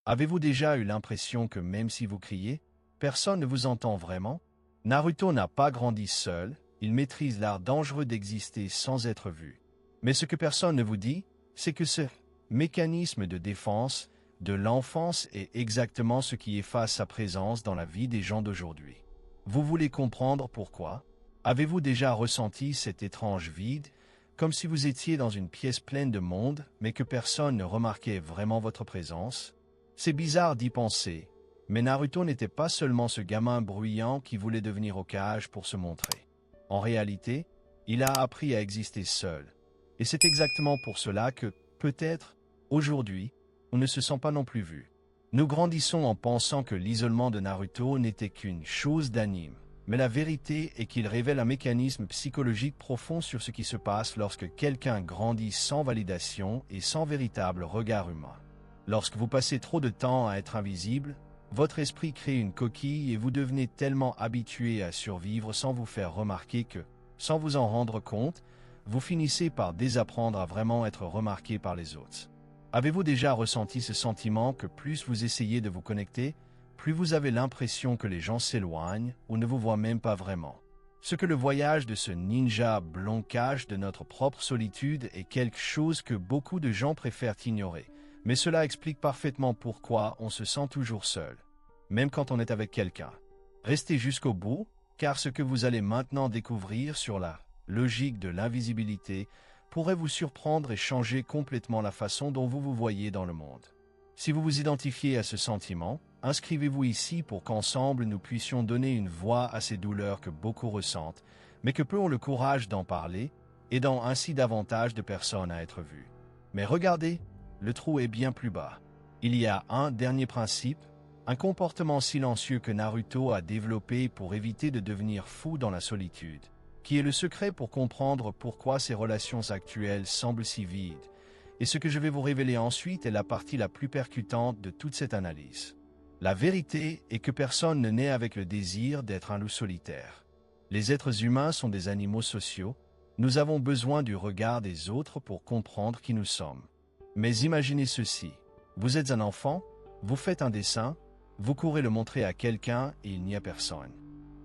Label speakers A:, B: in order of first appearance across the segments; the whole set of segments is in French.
A: Avez-vous déjà eu l'impression que même si vous criez, personne ne vous entend vraiment? Naruto n'a pas grandi seul, il maîtrise l'art dangereux d'exister sans être vu. Mais ce que personne ne vous dit, c'est que ce mécanisme de défense de l'enfance est exactement ce qui efface sa présence dans la vie des gens d'aujourd'hui. Vous voulez comprendre pourquoi? Avez-vous déjà ressenti cet étrange vide, comme si vous étiez dans une pièce pleine de monde, mais que personne ne remarquait vraiment votre présence? C'est bizarre d'y penser, mais Naruto n'était pas seulement ce gamin bruyant qui voulait devenir Hokage pour se montrer. En réalité, il a appris à exister seul. Et c'est exactement pour cela que, peut-être, aujourd'hui, on ne se sent pas non plus vu. Nous grandissons en pensant que l'isolement de Naruto n'était qu'une chose d'anime. Mais la vérité est qu'il révèle un mécanisme psychologique profond sur ce qui se passe lorsque quelqu'un grandit sans validation et sans véritable regard humain. Lorsque vous passez trop de temps à être invisible, votre esprit crée une coquille et vous devenez tellement habitué à survivre sans vous faire remarquer que, sans vous en rendre compte, vous finissez par désapprendre à vraiment être remarqué par les autres. Avez-vous déjà ressenti ce sentiment que plus vous essayez de vous connecter, plus vous avez l'impression que les gens s'éloignent ou ne vous voient même pas vraiment? Ce que le voyage de ce ninja blond cache de notre propre solitude est quelque chose que beaucoup de gens préfèrent ignorer. Mais cela explique parfaitement pourquoi on se sent toujours seul, même quand on est avec quelqu'un. Restez jusqu'au bout, car ce que vous allez maintenant découvrir sur la logique de l'invisibilité pourrait vous surprendre et changer complètement la façon dont vous vous voyez dans le monde. Si vous vous identifiez à ce sentiment, inscrivez-vous ici pour qu'ensemble nous puissions donner une voix à ces douleurs que beaucoup ressentent, mais que peu ont le courage d'en parler, aidant ainsi davantage de personnes à être vues. Mais regardez, le trou est bien plus bas. Il y a un dernier principe, un comportement silencieux que Naruto a développé pour éviter de devenir fou dans la solitude, qui est le secret pour comprendre pourquoi ses relations actuelles semblent si vides. Et ce que je vais vous révéler ensuite est la partie la plus percutante de toute cette analyse. La vérité est que personne ne naît avec le désir d'être un loup solitaire. Les êtres humains sont des animaux sociaux, nous avons besoin du regard des autres pour comprendre qui nous sommes. Mais imaginez ceci, vous êtes un enfant, vous faites un dessin, vous courez le montrer à quelqu'un et il n'y a personne.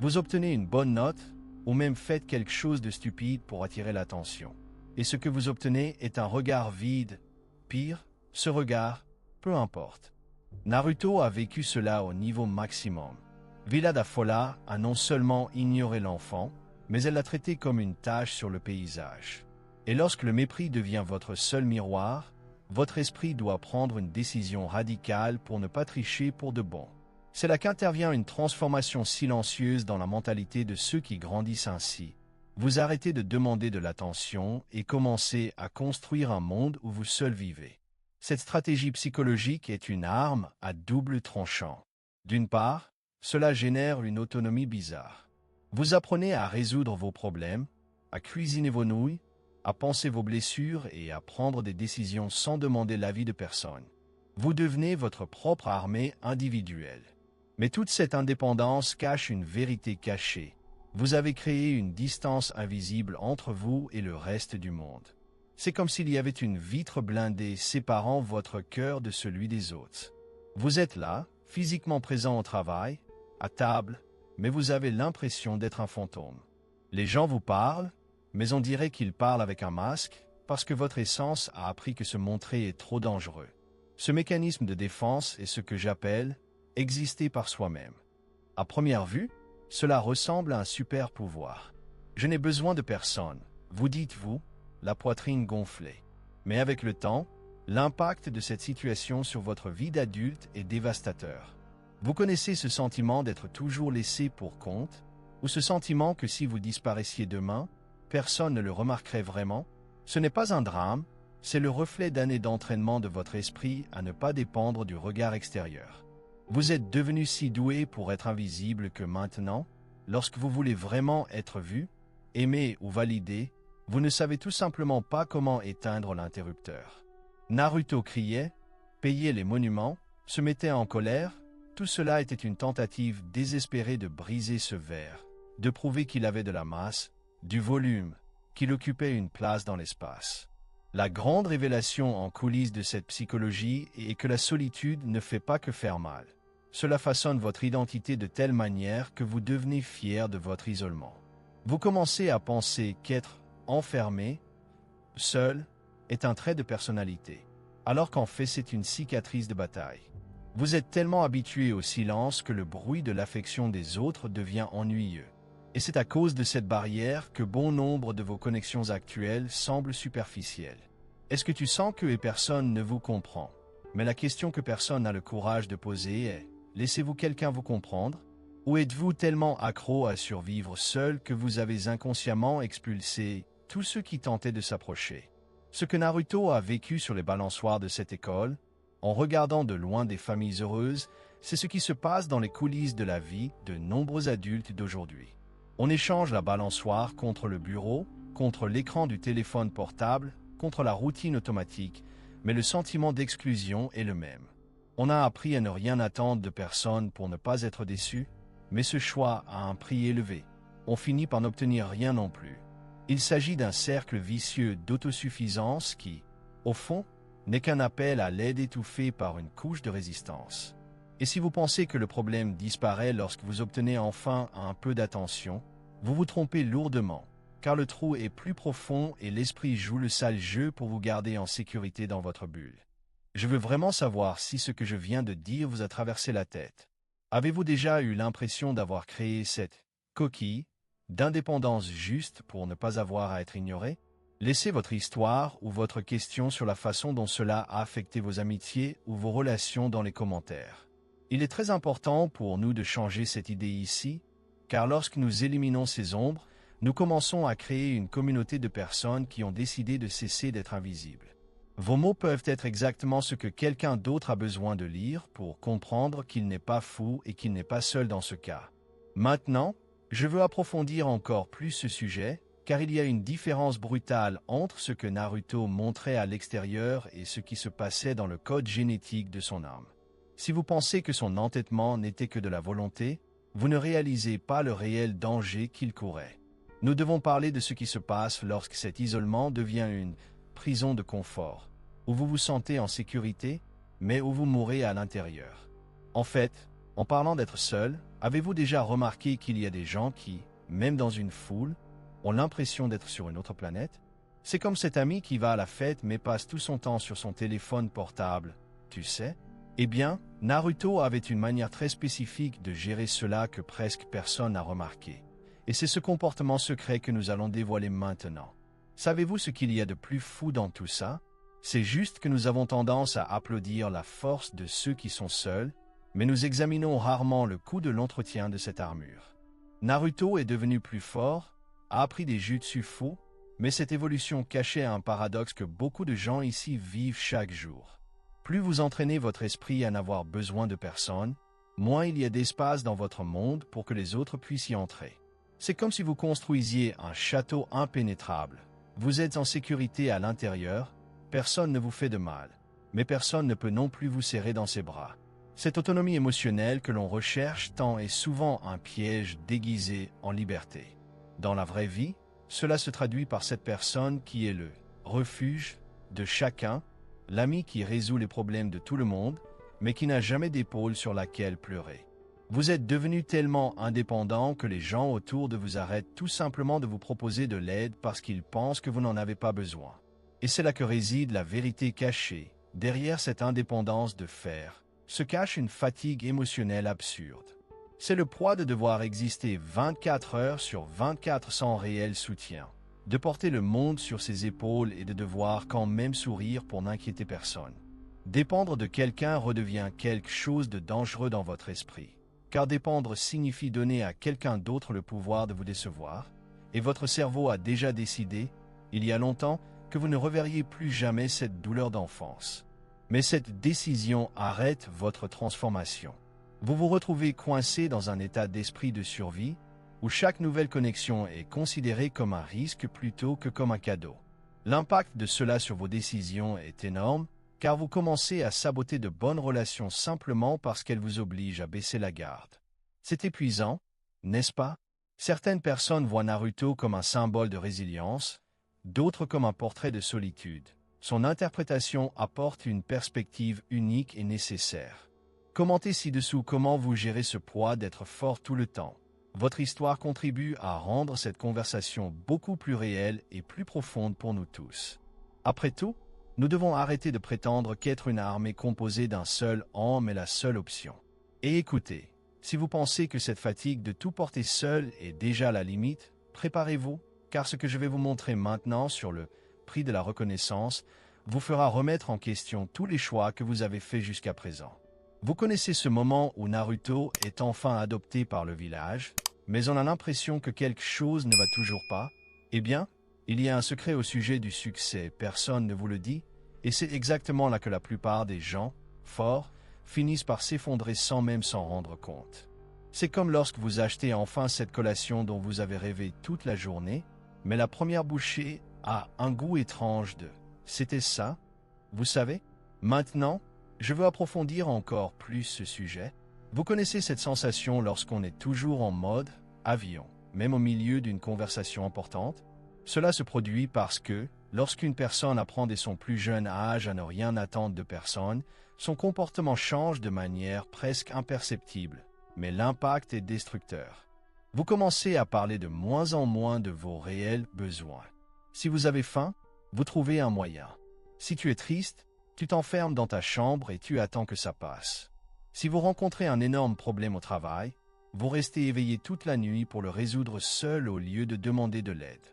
A: Vous obtenez une bonne note, ou même faites quelque chose de stupide pour attirer l'attention. Et ce que vous obtenez est un regard vide. Pire, ce regard, peu importe. Naruto a vécu cela au niveau maximum. Villa da Fola a non seulement ignoré l'enfant, mais elle l'a traité comme une tache sur le paysage. Et lorsque le mépris devient votre seul miroir, votre esprit doit prendre une décision radicale pour ne pas tricher pour de bon. C'est là qu'intervient une transformation silencieuse dans la mentalité de ceux qui grandissent ainsi. Vous arrêtez de demander de l'attention et commencez à construire un monde où vous seul vivez. Cette stratégie psychologique est une arme à double tranchant. D'une part, cela génère une autonomie bizarre. Vous apprenez à résoudre vos problèmes, à cuisiner vos nouilles, à penser vos blessures et à prendre des décisions sans demander l'avis de personne. Vous devenez votre propre armée individuelle. Mais toute cette indépendance cache une vérité cachée. Vous avez créé une distance invisible entre vous et le reste du monde. C'est comme s'il y avait une vitre blindée séparant votre cœur de celui des autres. Vous êtes là, physiquement présent au travail, à table, mais vous avez l'impression d'être un fantôme. Les gens vous parlent, mais on dirait qu'ils parlent avec un masque, parce que votre essence a appris que se montrer est trop dangereux. Ce mécanisme de défense est ce que j'appelle exister par soi-même. À première vue, cela ressemble à un super pouvoir. Je n'ai besoin de personne, vous dites-vous, la poitrine gonflée. Mais avec le temps, l'impact de cette situation sur votre vie d'adulte est dévastateur. Vous connaissez ce sentiment d'être toujours laissé pour compte, ou ce sentiment que si vous disparaissiez demain, personne ne le remarquerait vraiment? Ce n'est pas un drame, c'est le reflet d'années d'entraînement de votre esprit à ne pas dépendre du regard extérieur. Vous êtes devenu si doué pour être invisible que maintenant, lorsque vous voulez vraiment être vu, aimé ou validé, vous ne savez tout simplement pas comment éteindre l'interrupteur. Naruto criait, payait les monuments, se mettait en colère, tout cela était une tentative désespérée de briser ce verre, de prouver qu'il avait de la masse, du volume, qu'il occupait une place dans l'espace. La grande révélation en coulisses de cette psychologie est que la solitude ne fait pas que faire mal. Cela façonne votre identité de telle manière que vous devenez fier de votre isolement. Vous commencez à penser qu'être enfermé, seul, est un trait de personnalité, alors qu'en fait c'est une cicatrice de bataille. Vous êtes tellement habitué au silence que le bruit de l'affection des autres devient ennuyeux. Et c'est à cause de cette barrière que bon nombre de vos connexions actuelles semblent superficielles. Est-ce que tu sens que personne ne vous comprend? Mais la question que personne n'a le courage de poser est: laissez-vous quelqu'un vous comprendre? Ou êtes-vous tellement accro à survivre seul que vous avez inconsciemment expulsé tous ceux qui tentaient de s'approcher? Ce que Naruto a vécu sur les balançoires de cette école, en regardant de loin des familles heureuses, c'est ce qui se passe dans les coulisses de la vie de nombreux adultes d'aujourd'hui. On échange la balançoire contre le bureau, contre l'écran du téléphone portable, contre la routine automatique, mais le sentiment d'exclusion est le même. On a appris à ne rien attendre de personne pour ne pas être déçu, mais ce choix a un prix élevé. On finit par n'obtenir rien non plus. Il s'agit d'un cercle vicieux d'autosuffisance qui, au fond, n'est qu'un appel à l'aide étouffée par une couche de résistance. Et si vous pensez que le problème disparaît lorsque vous obtenez enfin un peu d'attention, vous vous trompez lourdement, car le trou est plus profond et l'esprit joue le sale jeu pour vous garder en sécurité dans votre bulle. Je veux vraiment savoir si ce que je viens de dire vous a traversé la tête. Avez-vous déjà eu l'impression d'avoir créé cette coquille d'indépendance juste pour ne pas avoir à être ignoré? Laissez votre histoire ou votre question sur la façon dont cela a affecté vos amitiés ou vos relations dans les commentaires. Il est très important pour nous de changer cette idée ici, car lorsque nous éliminons ces ombres, nous commençons à créer une communauté de personnes qui ont décidé de cesser d'être invisibles. Vos mots peuvent être exactement ce que quelqu'un d'autre a besoin de lire pour comprendre qu'il n'est pas fou et qu'il n'est pas seul dans ce cas. Maintenant, je veux approfondir encore plus ce sujet, car il y a une différence brutale entre ce que Naruto montrait à l'extérieur et ce qui se passait dans le code génétique de son âme. Si vous pensez que son entêtement n'était que de la volonté, vous ne réalisez pas le réel danger qu'il courait. Nous devons parler de ce qui se passe lorsque cet isolement devient une prison de confort, où vous vous sentez en sécurité, mais où vous mourrez à l'intérieur. En fait, en parlant d'être seul, avez-vous déjà remarqué qu'il y a des gens qui, même dans une foule, ont l'impression d'être sur une autre planète? C'est comme cet ami qui va à la fête mais passe tout son temps sur son téléphone portable, tu sais? Eh bien, Naruto avait une manière très spécifique de gérer cela que presque personne n'a remarqué. Et c'est ce comportement secret que nous allons dévoiler maintenant. Savez-vous ce qu'il y a de plus fou dans tout ça? C'est juste que nous avons tendance à applaudir la force de ceux qui sont seuls, mais nous examinons rarement le coût de l'entretien de cette armure. Naruto est devenu plus fort, a appris des jutsu faux, mais cette évolution cachait un paradoxe que beaucoup de gens ici vivent chaque jour. Plus vous entraînez votre esprit à n'avoir besoin de personne, moins il y a d'espace dans votre monde pour que les autres puissent y entrer. C'est comme si vous construisiez un château impénétrable. Vous êtes en sécurité à l'intérieur, personne ne vous fait de mal, mais personne ne peut non plus vous serrer dans ses bras. Cette autonomie émotionnelle que l'on recherche tant est souvent un piège déguisé en liberté. Dans la vraie vie, cela se traduit par cette personne qui est le refuge de chacun, l'ami qui résout les problèmes de tout le monde, mais qui n'a jamais d'épaule sur laquelle pleurer. Vous êtes devenu tellement indépendant que les gens autour de vous arrêtent tout simplement de vous proposer de l'aide parce qu'ils pensent que vous n'en avez pas besoin. Et c'est là que réside la vérité cachée. Derrière cette indépendance de fer, se cache une fatigue émotionnelle absurde. C'est le poids de devoir exister 24 heures sur 24 sans réel soutien, de porter le monde sur ses épaules et de devoir quand même sourire pour n'inquiéter personne. Dépendre de quelqu'un redevient quelque chose de dangereux dans votre esprit, car dépendre signifie donner à quelqu'un d'autre le pouvoir de vous décevoir, et votre cerveau a déjà décidé, il y a longtemps, que vous ne reverriez plus jamais cette douleur d'enfance. Mais cette décision arrête votre transformation. Vous vous retrouvez coincé dans un état d'esprit de survie, où chaque nouvelle connexion est considérée comme un risque plutôt que comme un cadeau. L'impact de cela sur vos décisions est énorme, car vous commencez à saboter de bonnes relations simplement parce qu'elles vous obligent à baisser la garde. C'est épuisant, n'est-ce pas? Certaines personnes voient Naruto comme un symbole de résilience, d'autres comme un portrait de solitude. Son interprétation apporte une perspective unique et nécessaire. Commentez ci-dessous comment vous gérez ce poids d'être fort tout le temps. Votre histoire contribue à rendre cette conversation beaucoup plus réelle et plus profonde pour nous tous. Après tout, nous devons arrêter de prétendre qu'être une armée composée d'un seul homme est la seule option. Et écoutez, si vous pensez que cette fatigue de tout porter seul est déjà la limite, préparez-vous, car ce que je vais vous montrer maintenant sur le prix de la reconnaissance vous fera remettre en question tous les choix que vous avez faits jusqu'à présent. Vous connaissez ce moment où Naruto est enfin adopté par le village, mais on a l'impression que quelque chose ne va toujours pas. Eh bien, il y a un secret au sujet du succès, personne ne vous le dit, et c'est exactement là que la plupart des gens, forts, finissent par s'effondrer sans même s'en rendre compte. C'est comme lorsque vous achetez enfin cette collation dont vous avez rêvé toute la journée, mais la première bouchée a un goût étrange de « c'était ça ?» Vous savez, maintenant, je veux approfondir encore plus ce sujet. Vous connaissez cette sensation lorsqu'on est toujours en mode avion, même au milieu d'une conversation importante? Cela se produit parce que, lorsqu'une personne apprend dès son plus jeune âge à ne rien attendre de personne, son comportement change de manière presque imperceptible, mais l'impact est destructeur. Vous commencez à parler de moins en moins de vos réels besoins. Si vous avez faim, vous trouvez un moyen. Si tu es triste, tu t'enfermes dans ta chambre et tu attends que ça passe. Si vous rencontrez un énorme problème au travail, vous restez éveillé toute la nuit pour le résoudre seul au lieu de demander de l'aide.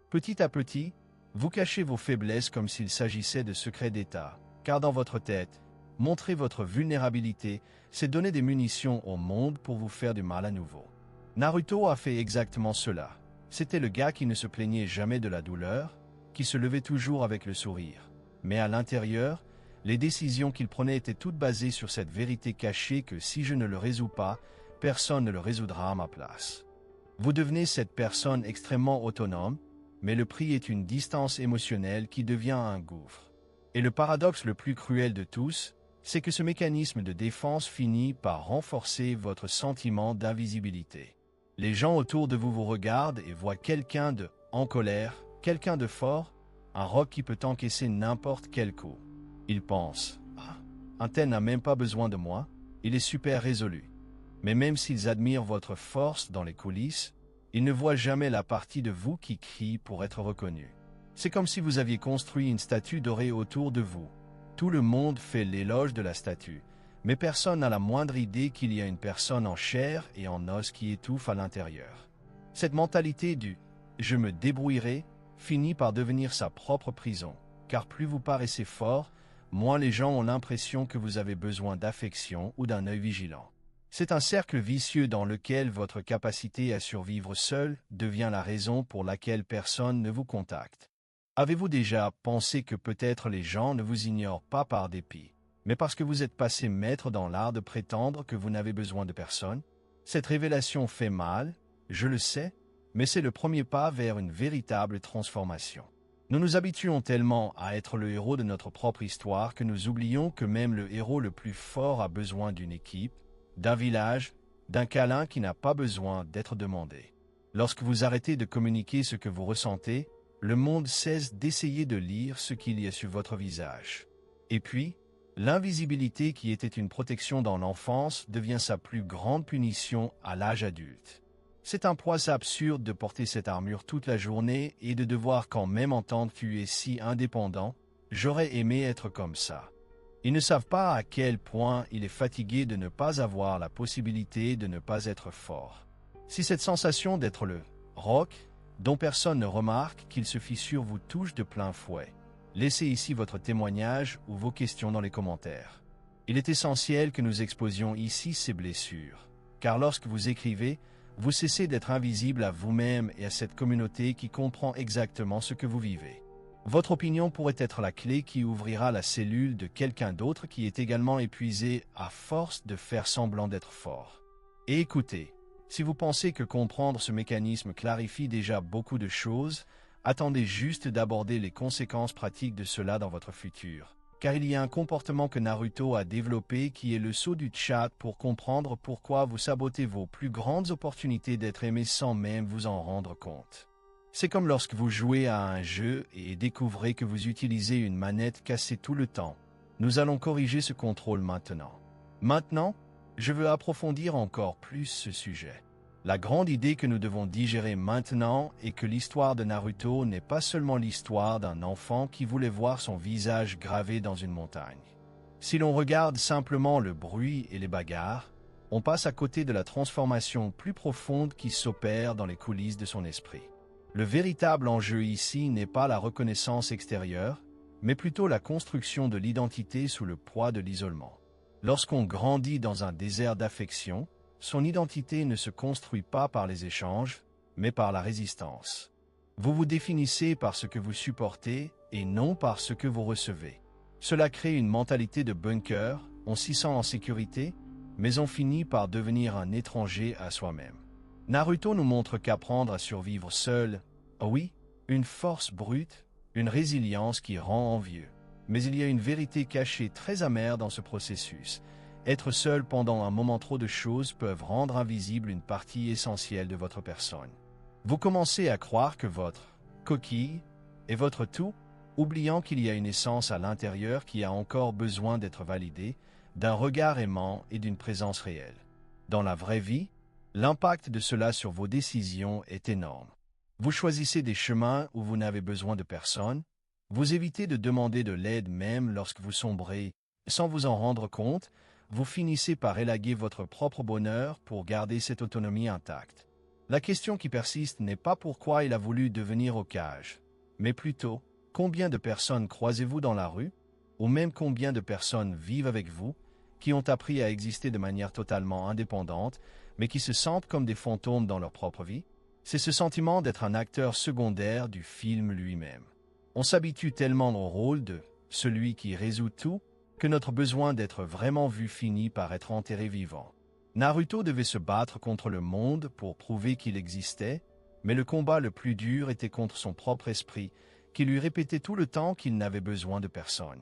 A: Petit à petit, vous cachez vos faiblesses comme s'il s'agissait de secrets d'État, car dans votre tête, montrer votre vulnérabilité, c'est donner des munitions au monde pour vous faire du mal à nouveau. Naruto a fait exactement cela. C'était le gars qui ne se plaignait jamais de la douleur, qui se levait toujours avec le sourire. Mais à l'intérieur, les décisions qu'il prenait étaient toutes basées sur cette vérité cachée que si je ne le résous pas, personne ne le résoudra à ma place. Vous devenez cette personne extrêmement autonome, mais le prix est une distance émotionnelle qui devient un gouffre. Et le paradoxe le plus cruel de tous, c'est que ce mécanisme de défense finit par renforcer votre sentiment d'invisibilité. Les gens autour de vous vous regardent et voient quelqu'un de en colère, quelqu'un de fort, un roc qui peut encaisser n'importe quel coup. Ils pensent « Ah, un tel n'a même pas besoin de moi, il est super résolu. » Mais même s'ils admirent votre force dans les coulisses, ils ne voient jamais la partie de vous qui crie pour être reconnu. C'est comme si vous aviez construit une statue dorée autour de vous. Tout le monde fait l'éloge de la statue, mais personne n'a la moindre idée qu'il y a une personne en chair et en os qui étouffe à l'intérieur. Cette mentalité du « je me débrouillerai » finit par devenir sa propre prison, car plus vous paraissez fort, moins les gens ont l'impression que vous avez besoin d'affection ou d'un œil vigilant. C'est un cercle vicieux dans lequel votre capacité à survivre seul devient la raison pour laquelle personne ne vous contacte. Avez-vous déjà pensé que peut-être les gens ne vous ignorent pas par dépit, mais parce que vous êtes passé maître dans l'art de prétendre que vous n'avez besoin de personne? Cette révélation fait mal, je le sais, mais c'est le premier pas vers une véritable transformation. Nous nous habituons tellement à être le héros de notre propre histoire que nous oublions que même le héros le plus fort a besoin d'une équipe, d'un village, d'un câlin qui n'a pas besoin d'être demandé. Lorsque vous arrêtez de communiquer ce que vous ressentez, le monde cesse d'essayer de lire ce qu'il y a sur votre visage. Et puis, l'invisibilité qui était une protection dans l'enfance devient sa plus grande punition à l'âge adulte. C'est un poids absurde de porter cette armure toute la journée et de devoir quand même entendre que tu es si indépendant. J'aurais aimé être comme ça. Ils ne savent pas à quel point il est fatigué de ne pas avoir la possibilité de ne pas être fort. Si cette sensation d'être le roc, dont personne ne remarque qu'il se fissure vous touche de plein fouet, laissez ici votre témoignage ou vos questions dans les commentaires. Il est essentiel que nous exposions ici ces blessures, car lorsque vous écrivez, vous cessez d'être invisible à vous-même et à cette communauté qui comprend exactement ce que vous vivez. Votre opinion pourrait être la clé qui ouvrira la cellule de quelqu'un d'autre qui est également épuisé à force de faire semblant d'être fort. Et écoutez, si vous pensez que comprendre ce mécanisme clarifie déjà beaucoup de choses, attendez juste d'aborder les conséquences pratiques de cela dans votre futur. Car il y a un comportement que Naruto a développé qui est le saut du chat pour comprendre pourquoi vous sabotez vos plus grandes opportunités d'être aimé sans même vous en rendre compte. C'est comme lorsque vous jouez à un jeu et découvrez que vous utilisez une manette cassée tout le temps. Nous allons corriger ce contrôle maintenant. Maintenant, je veux approfondir encore plus ce sujet. La grande idée que nous devons digérer maintenant est que l'histoire de Naruto n'est pas seulement l'histoire d'un enfant qui voulait voir son visage gravé dans une montagne. Si l'on regarde simplement le bruit et les bagarres, on passe à côté de la transformation plus profonde qui s'opère dans les coulisses de son esprit. Le véritable enjeu ici n'est pas la reconnaissance extérieure, mais plutôt la construction de l'identité sous le poids de l'isolement. Lorsqu'on grandit dans un désert d'affection, son identité ne se construit pas par les échanges, mais par la résistance. Vous vous définissez par ce que vous supportez et non par ce que vous recevez. Cela crée une mentalité de bunker, on s'y sent en sécurité, mais on finit par devenir un étranger à soi-même. Naruto nous montre qu'apprendre à survivre seul, oui, une force brute, une résilience qui rend envieux. Mais il y a une vérité cachée très amère dans ce processus. Être seul pendant un moment, trop de choses peuvent rendre invisible une partie essentielle de votre personne. Vous commencez à croire que votre coquille est votre tout, oubliant qu'il y a une essence à l'intérieur qui a encore besoin d'être validée, d'un regard aimant et d'une présence réelle. Dans la vraie vie, l'impact de cela sur vos décisions est énorme. Vous choisissez des chemins où vous n'avez besoin de personne, vous évitez de demander de l'aide même lorsque vous sombrez, sans vous en rendre compte, vous finissez par élaguer votre propre bonheur pour garder cette autonomie intacte. La question qui persiste n'est pas pourquoi il a voulu devenir Hokage, mais plutôt, combien de personnes croisez-vous dans la rue, ou même combien de personnes vivent avec vous, qui ont appris à exister de manière totalement indépendante, mais qui se sentent comme des fantômes dans leur propre vie? C'est ce sentiment d'être un acteur secondaire du film lui-même. On s'habitue tellement au rôle de celui qui résout tout, que notre besoin d'être vraiment vu finit par être enterré vivant. Naruto devait se battre contre le monde pour prouver qu'il existait, mais le combat le plus dur était contre son propre esprit, qui lui répétait tout le temps qu'il n'avait besoin de personne.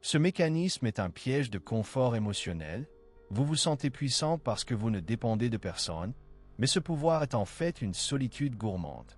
A: Ce mécanisme est un piège de confort émotionnel. Vous vous sentez puissant parce que vous ne dépendez de personne, mais ce pouvoir est en fait une solitude gourmande.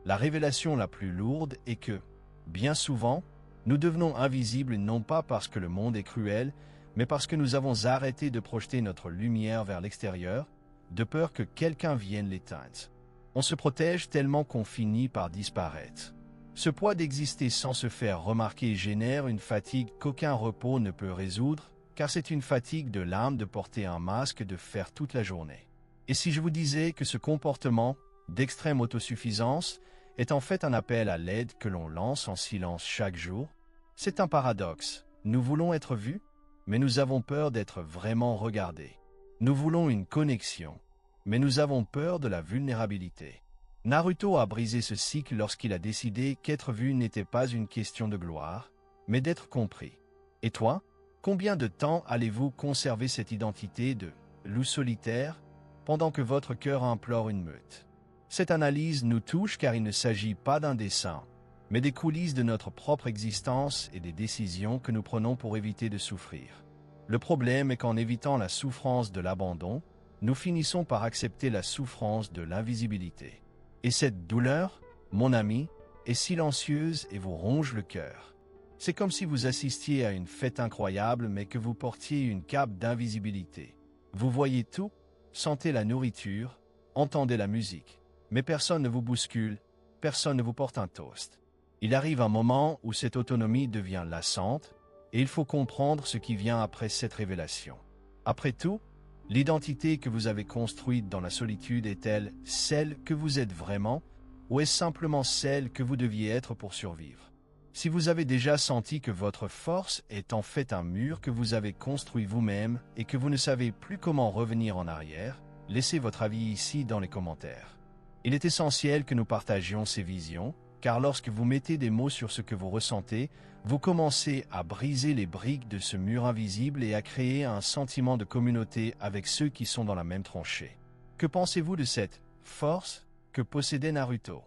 A: La révélation la plus lourde est que, bien souvent, nous devenons invisibles non pas parce que le monde est cruel, mais parce que nous avons arrêté de projeter notre lumière vers l'extérieur, de peur que quelqu'un vienne l'éteindre. On se protège tellement qu'on finit par disparaître. Ce poids d'exister sans se faire remarquer génère une fatigue qu'aucun repos ne peut résoudre, car c'est une fatigue de l'âme de porter un masque de fer toute la journée. Et si je vous disais que ce comportement d'extrême autosuffisance est en fait un appel à l'aide que l'on lance en silence chaque jour? C'est un paradoxe. Nous voulons être vus, mais nous avons peur d'être vraiment regardés. Nous voulons une connexion, mais nous avons peur de la vulnérabilité. Naruto a brisé ce cycle lorsqu'il a décidé qu'être vu n'était pas une question de gloire, mais d'être compris. Et toi, combien de temps allez-vous conserver cette identité de loup solitaire pendant que votre cœur implore une meute? Cette analyse nous touche car il ne s'agit pas d'un dessin, mais des coulisses de notre propre existence et des décisions que nous prenons pour éviter de souffrir. Le problème est qu'en évitant la souffrance de l'abandon, nous finissons par accepter la souffrance de l'invisibilité. Et cette douleur, mon ami, est silencieuse et vous ronge le cœur. C'est comme si vous assistiez à une fête incroyable mais que vous portiez une cape d'invisibilité. Vous voyez tout, sentez la nourriture, entendez la musique, mais personne ne vous bouscule, personne ne vous porte un toast. Il arrive un moment où cette autonomie devient lassante, et il faut comprendre ce qui vient après cette révélation. Après tout, l'identité que vous avez construite dans la solitude est-elle celle que vous êtes vraiment, ou est-ce simplement celle que vous deviez être pour survivre? Si vous avez déjà senti que votre force est en fait un mur que vous avez construit vous-même et que vous ne savez plus comment revenir en arrière, laissez votre avis ici dans les commentaires. Il est essentiel que nous partagions ces visions, car lorsque vous mettez des mots sur ce que vous ressentez, vous commencez à briser les briques de ce mur invisible et à créer un sentiment de communauté avec ceux qui sont dans la même tranchée. Que pensez-vous de cette force que possédait Naruto?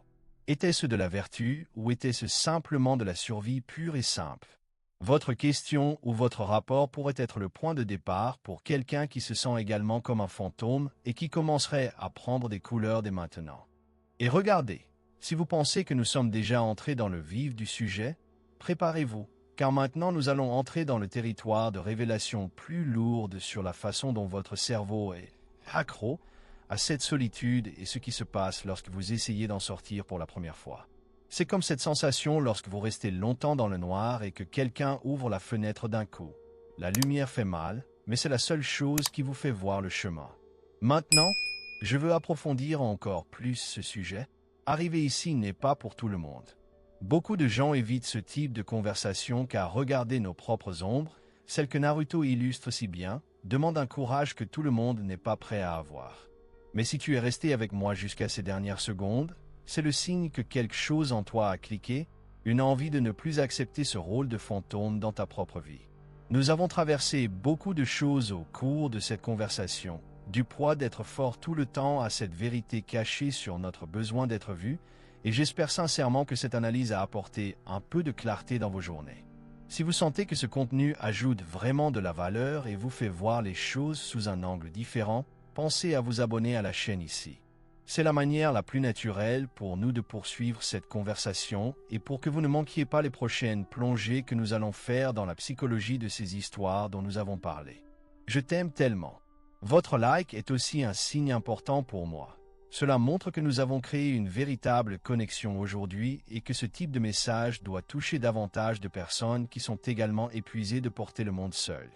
A: Était-ce de la vertu ou était-ce simplement de la survie pure et simple? Votre question ou votre rapport pourrait être le point de départ pour quelqu'un qui se sent également comme un fantôme et qui commencerait à prendre des couleurs dès maintenant. Et regardez, Si vous pensez que nous sommes déjà entrés dans le vif du sujet, préparez-vous, car maintenant nous allons entrer dans le territoire de révélations plus lourdes sur la façon dont votre cerveau est accro à cette solitude et ce qui se passe lorsque vous essayez d'en sortir pour la première fois. C'est comme cette sensation lorsque vous restez longtemps dans le noir et que quelqu'un ouvre la fenêtre d'un coup. La lumière fait mal, mais c'est la seule chose qui vous fait voir le chemin. Maintenant, je veux approfondir encore plus ce sujet. Arriver ici n'est pas pour tout le monde. Beaucoup de gens évitent ce type de conversation car regarder nos propres ombres, celles que Naruto illustre si bien, demande un courage que tout le monde n'est pas prêt à avoir. Mais si tu es resté avec moi jusqu'à ces dernières secondes, c'est le signe que quelque chose en toi a cliqué, une envie de ne plus accepter ce rôle de fantôme dans ta propre vie. Nous avons traversé beaucoup de choses au cours de cette conversation, du poids d'être fort tout le temps à cette vérité cachée sur notre besoin d'être vu, et j'espère sincèrement que cette analyse a apporté un peu de clarté dans vos journées. Si vous sentez que ce contenu ajoute vraiment de la valeur et vous fait voir les choses sous un angle différent, pensez à vous abonner à la chaîne ici. C'est la manière la plus naturelle pour nous de poursuivre cette conversation et pour que vous ne manquiez pas les prochaines plongées que nous allons faire dans la psychologie de ces histoires dont nous avons parlé. Je t'aime tellement. Votre like est aussi un signe important pour moi. Cela montre que nous avons créé une véritable connexion aujourd'hui et que ce type de message doit toucher davantage de personnes qui sont également épuisées de porter le monde seul.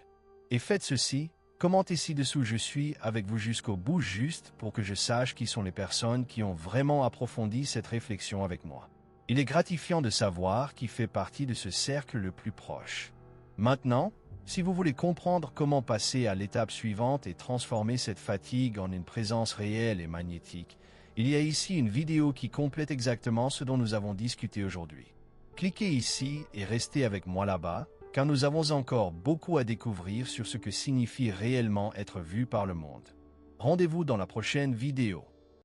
A: Et faites ceci, commentez ci-dessous je suis avec vous jusqu'au bout juste pour que je sache qui sont les personnes qui ont vraiment approfondi cette réflexion avec moi. Il est gratifiant de savoir qui fait partie de ce cercle le plus proche. Maintenant, si vous voulez comprendre comment passer à l'étape suivante et transformer cette fatigue en une présence réelle et magnétique, il y a ici une vidéo qui complète exactement ce dont nous avons discuté aujourd'hui. Cliquez ici et restez avec moi là-bas, car nous avons encore beaucoup à découvrir sur ce que signifie réellement être vu par le monde. Rendez-vous dans la prochaine vidéo.